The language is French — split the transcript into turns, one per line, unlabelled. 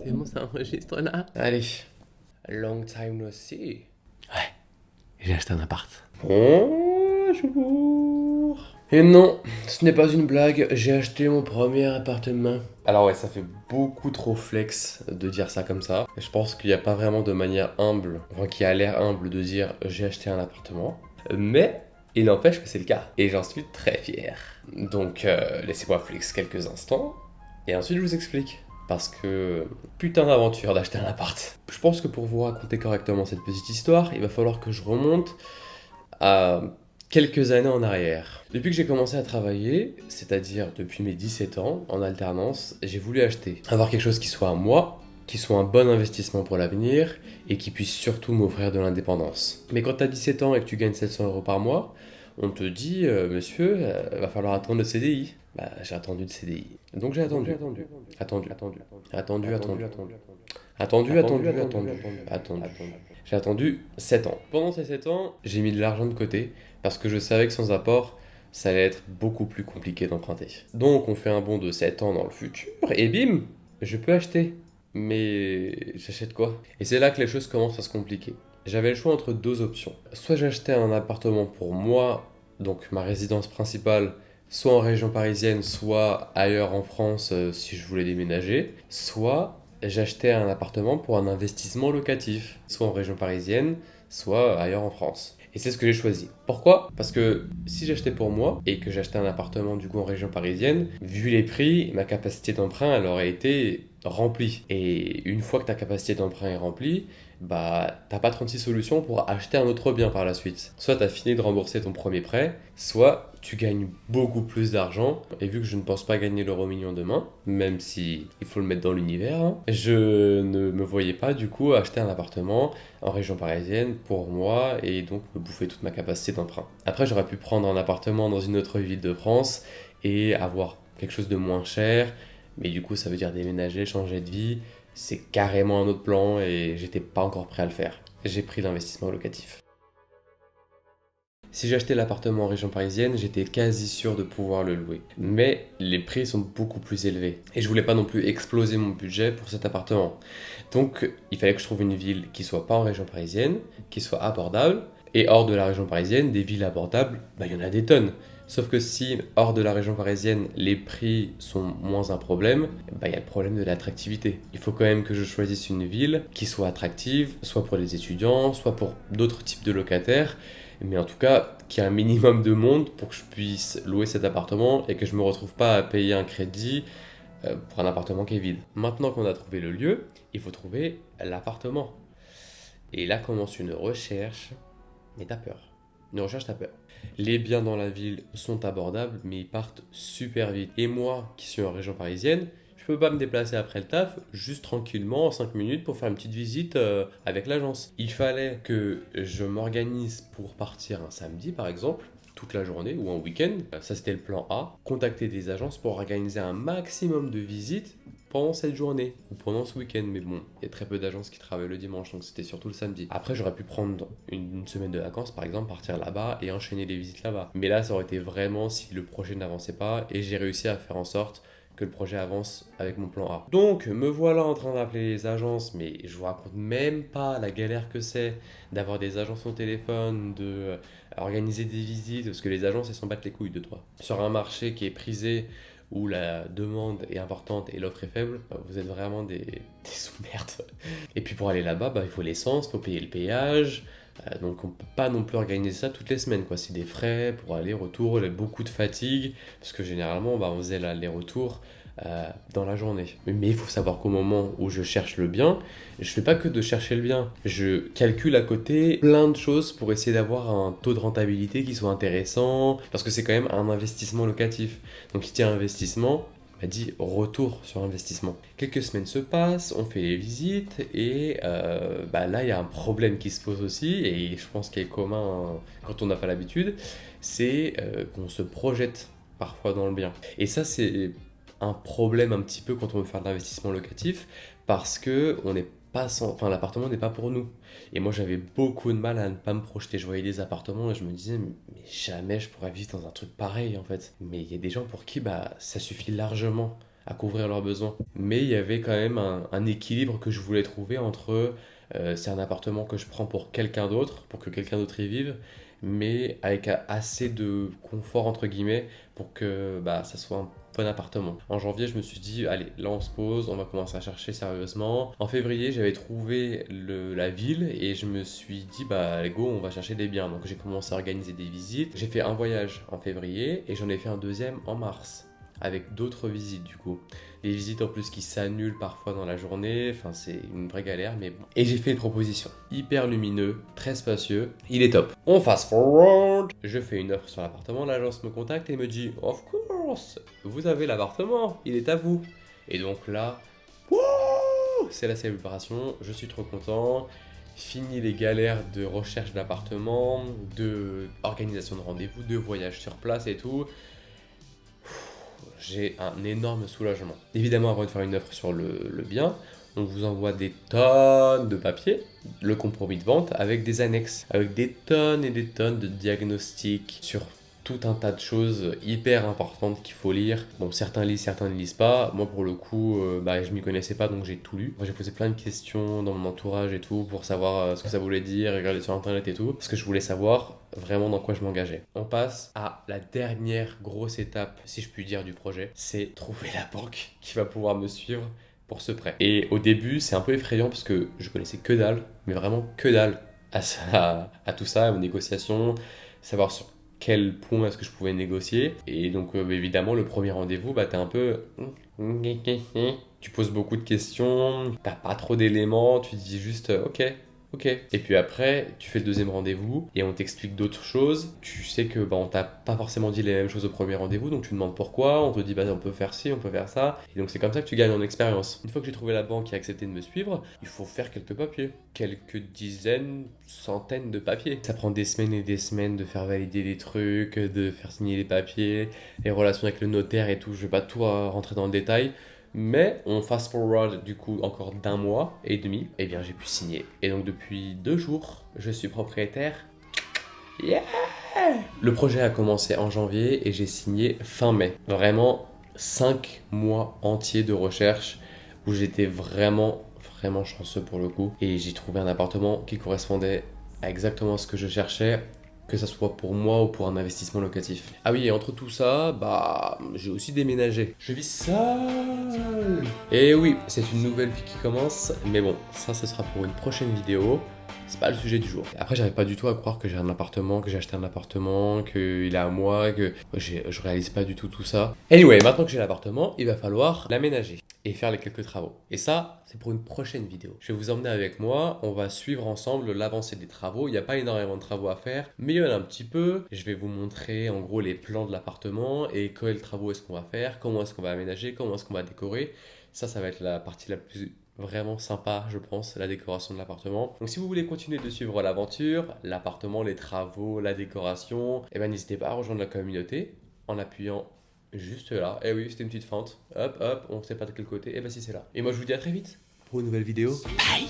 C'est bon, ça enregistre là. Allez, long time no see. Ouais, j'ai acheté un appart. Bonjour. Et non, ce n'est pas une blague, j'ai acheté mon premier appartement. Alors ouais, ça fait beaucoup trop flex de dire ça comme ça. Je pense qu'il n'y a pas vraiment de manière humble, enfin qui a l'air humble de dire j'ai acheté un appartement. Mais il n'empêche que c'est le cas. Et j'en suis très fier. Donc laissez-moi flex quelques instants. Et ensuite je vous explique. Parce que putain d'aventure d'acheter un appart. Je pense que pour vous raconter correctement cette petite histoire, il va falloir que je remonte à quelques années en arrière. Depuis que j'ai commencé à travailler, c'est-à-dire depuis mes 17 ans, en alternance, j'ai voulu acheter. Avoir quelque chose qui soit à moi, qui soit un bon investissement pour l'avenir et qui puisse surtout m'offrir de l'indépendance. Mais quand tu as 17 ans et que tu gagnes 700 € par mois, on te dit, monsieur, va falloir attendre le CDI. Bah, j'ai attendu le CDI. Donc j'ai attendu. Attendu. J'ai attendu 7 ans. Pendant ces 7 ans, j'ai mis de l'argent de côté parce que je savais que sans apport, ça allait être beaucoup plus compliqué d'emprunter. Donc on fait un bond de 7 ans dans le futur et bim, je peux acheter. Mais j'achète quoi? Et c'est là que les choses commencent à se compliquer. J'avais le choix entre deux options. Soit j'achetais un appartement pour moi, donc ma résidence principale, soit en région parisienne, soit ailleurs en France si je voulais déménager, soit j'achetais un appartement pour un investissement locatif, soit en région parisienne, soit ailleurs en France. Et c'est ce que j'ai choisi. Pourquoi? Parce que si j'achetais pour moi et que j'achetais un appartement du coup en région parisienne, vu les prix, ma capacité d'emprunt elle aurait été remplie. Et une fois que ta capacité d'emprunt est remplie, bah t'as pas 36 solutions pour acheter un autre bien par la suite. Soit t'as fini de rembourser ton premier prêt, soit tu gagnes beaucoup plus d'argent. Et vu que je ne pense pas gagner l'euro million demain, même si il faut le mettre dans l'univers, hein, je ne me voyais pas du coup acheter un appartement en région parisienne pour moi et donc me bouffer toute ma capacité d'emprunt. Après, j'aurais pu prendre un appartement dans une autre ville de France et avoir quelque chose de moins cher, mais du coup, ça veut dire déménager, changer de vie. C'est carrément un autre plan et j'étais pas encore prêt à le faire. J'ai pris l'investissement locatif. Si j'achetais l'appartement en région parisienne, j'étais quasi sûr de pouvoir le louer. Mais les prix sont beaucoup plus élevés. Et je voulais pas non plus exploser mon budget pour cet appartement. Donc il fallait que je trouve une ville qui soit pas en région parisienne, qui soit abordable. Et hors de la région parisienne, des villes abordables, bah, il y en a des tonnes. Sauf que si hors de la région parisienne, les prix sont moins un problème, bah, il y a le problème de l'attractivité. Il faut quand même que je choisisse une ville qui soit attractive, soit pour les étudiants, soit pour d'autres types de locataires, mais en tout cas qu'il y ait un minimum de monde pour que je puisse louer cet appartement et que je ne me retrouve pas à payer un crédit pour un appartement qui est vide. Maintenant qu'on a trouvé le lieu, il faut trouver l'appartement. Et là commence une recherche, mais t'as peur. Une recherche, t'as peur. Les biens dans la ville sont abordables, mais ils partent super vite. Et moi, qui suis en région parisienne, je peux pas me déplacer après le taf, juste tranquillement, en 5 minutes, pour faire une petite visite avec l'agence. Il fallait que je m'organise pour partir un samedi, par exemple, toute la journée ou un week-end. Ça, c'était le plan A. Contacter des agences pour organiser un maximum de visites pendant cette journée ou pendant ce week-end. Mais bon, il y a très peu d'agences qui travaillent le dimanche, donc c'était surtout le samedi. Après, j'aurais pu prendre une semaine de vacances, par exemple, partir là-bas et enchaîner les visites là-bas. Mais là, ça aurait été vraiment si le projet n'avançait pas et j'ai réussi à faire en sorte que le projet avance avec mon plan A. Donc, me voilà en train d'appeler les agences, mais je vous raconte même pas la galère que c'est d'avoir des agences au téléphone, de organiser des visites, parce que les agences, elles s'en battent les couilles de toi. Sur un marché qui est prisé, où la demande est importante et l'offre est faible, vous êtes vraiment des sous-merdes. Et puis pour aller là-bas, bah, il faut l'essence, il faut payer le péage. Donc on peut pas non plus organiser ça toutes les semaines, quoi. C'est des frais pour aller, retour, beaucoup de fatigue, parce que généralement bah, on faisait l'aller-retour dans la journée. Mais il faut savoir qu'au moment où je cherche le bien, je fais pas que de chercher le bien. Je calcule à côté plein de choses pour essayer d'avoir un taux de rentabilité qui soit intéressant, parce que c'est quand même un investissement locatif. Donc qui dit investissement, m'a dit retour sur investissement. Quelques semaines se passent, on fait les visites et bah là il y a un problème qui se pose aussi et je pense qu'il est commun quand on n'a pas l'habitude, c'est qu'on se projette parfois dans le bien. Et ça c'est un problème un petit peu quand on veut faire de l'investissement locatif parce que on n'est pas enfin, l'appartement n'est pas pour nous. Et moi j'avais beaucoup de mal à ne pas me projeter. Je voyais des appartements et je me disais mais jamais je pourrais vivre dans un truc pareil en fait. Mais il y a des gens pour qui bah ça suffit largement à couvrir leurs besoins. Mais il y avait quand même un équilibre que je voulais trouver entre c'est un appartement que je prends pour quelqu'un d'autre, pour que quelqu'un d'autre y vive, mais avec assez de confort entre guillemets pour que bah, ça soit un bon appartement. En janvier, je me suis dit, allez, là on se pose, on va commencer à chercher sérieusement. En février, j'avais trouvé la ville et je me suis dit, bah go, on va chercher des biens. Donc j'ai commencé à organiser des visites. J'ai fait un voyage en février et j'en ai fait un deuxième en mars, avec d'autres visites du coup. Des visites en plus qui s'annulent parfois dans la journée, enfin c'est une vraie galère, mais bon. Et j'ai fait une proposition. Hyper lumineux, très spacieux, il est top. On fast forward. Je fais une offre sur l'appartement, l'agence me contacte et me dit of course, vous avez l'appartement, il est à vous. Et donc là, wouh, c'est la célébration, je suis trop content. Fini les galères de recherche d'appartement, de organisation de rendez-vous, de voyage sur place et tout. J'ai un énorme soulagement. Évidemment, avant de faire une offre sur le bien, on vous envoie des tonnes de papiers, le compromis de vente avec des annexes, avec des tonnes et des tonnes de diagnostics sur tout un tas de choses hyper importantes qu'il faut lire. Bon, certains lisent, certains ne lisent pas. Moi, pour le coup, je m'y connaissais pas, donc j'ai tout lu. Moi, j'ai posé plein de questions dans mon entourage et tout pour savoir ce que ça voulait dire, regarder sur internet et tout, parce que je voulais savoir vraiment dans quoi je m'engageais. On passe à la dernière grosse étape, si je puis dire, du projet, c'est trouver la banque qui va pouvoir me suivre pour ce prêt. Et au début, c'est un peu effrayant parce que je connaissais que dalle, mais vraiment que dalle à tout ça, aux négociations, savoir sur quel point est-ce que je pouvais négocier. Et donc évidemment, le premier rendez-vous, t'es un peu... Tu poses beaucoup de questions, t'as pas trop d'éléments, tu dis juste ok. Ok. Et puis après, tu fais le deuxième rendez-vous et on t'explique d'autres choses. Tu sais que on t'a pas forcément dit les mêmes choses au premier rendez-vous, donc tu demandes pourquoi. On te dit on peut faire ci, on peut faire ça. Et donc c'est comme ça que tu gagnes en expérience. Une fois que j'ai trouvé la banque qui a accepté de me suivre, il faut faire quelques papiers, quelques dizaines, centaines de papiers. Ça prend des semaines et des semaines de faire valider des trucs, de faire signer les papiers, les relations avec le notaire et tout. Je vais pas tout rentrer dans le détail. Mais on fast forward du coup encore d'un mois et demi, et bien j'ai pu signer. Et donc depuis 2 jours, je suis propriétaire. Yeah! Le projet a commencé en janvier et j'ai signé fin mai. Vraiment 5 mois entiers de recherche où j'étais vraiment chanceux pour le coup. Et j'ai trouvé un appartement qui correspondait à exactement ce que je cherchais, que ça soit pour moi ou pour un investissement locatif. Ah oui, et entre tout ça, j'ai aussi déménagé. Je vis seul. Et oui, c'est une nouvelle vie qui commence, mais bon, ça ce sera pour une prochaine vidéo. C'est pas le sujet du jour. Après, j'arrive pas du tout à croire que j'ai un appartement, que j'ai acheté un appartement, qu'il est à moi, que je réalise pas du tout tout ça. Anyway, maintenant que j'ai l'appartement, il va falloir l'aménager et faire les quelques travaux. Et ça, c'est pour une prochaine vidéo. Je vais vous emmener avec moi, on va suivre ensemble l'avancée des travaux. Il n'y a pas énormément de travaux à faire, mais il y en a un petit peu. Je vais vous montrer en gros les plans de l'appartement et quels travaux est-ce qu'on va faire, comment est-ce qu'on va aménager, comment est-ce qu'on va décorer. Ça va être la partie la plus vraiment sympa, je pense, la décoration de l'appartement. Donc si vous voulez continuer de suivre l'aventure, l'appartement, les travaux, la décoration, n'hésitez pas à rejoindre la communauté en appuyant juste là. Eh oui, c'était une petite fente. Hop, hop, on sait pas de quel côté. Si c'est là. Et moi je vous dis à très vite pour une nouvelle vidéo. Bye.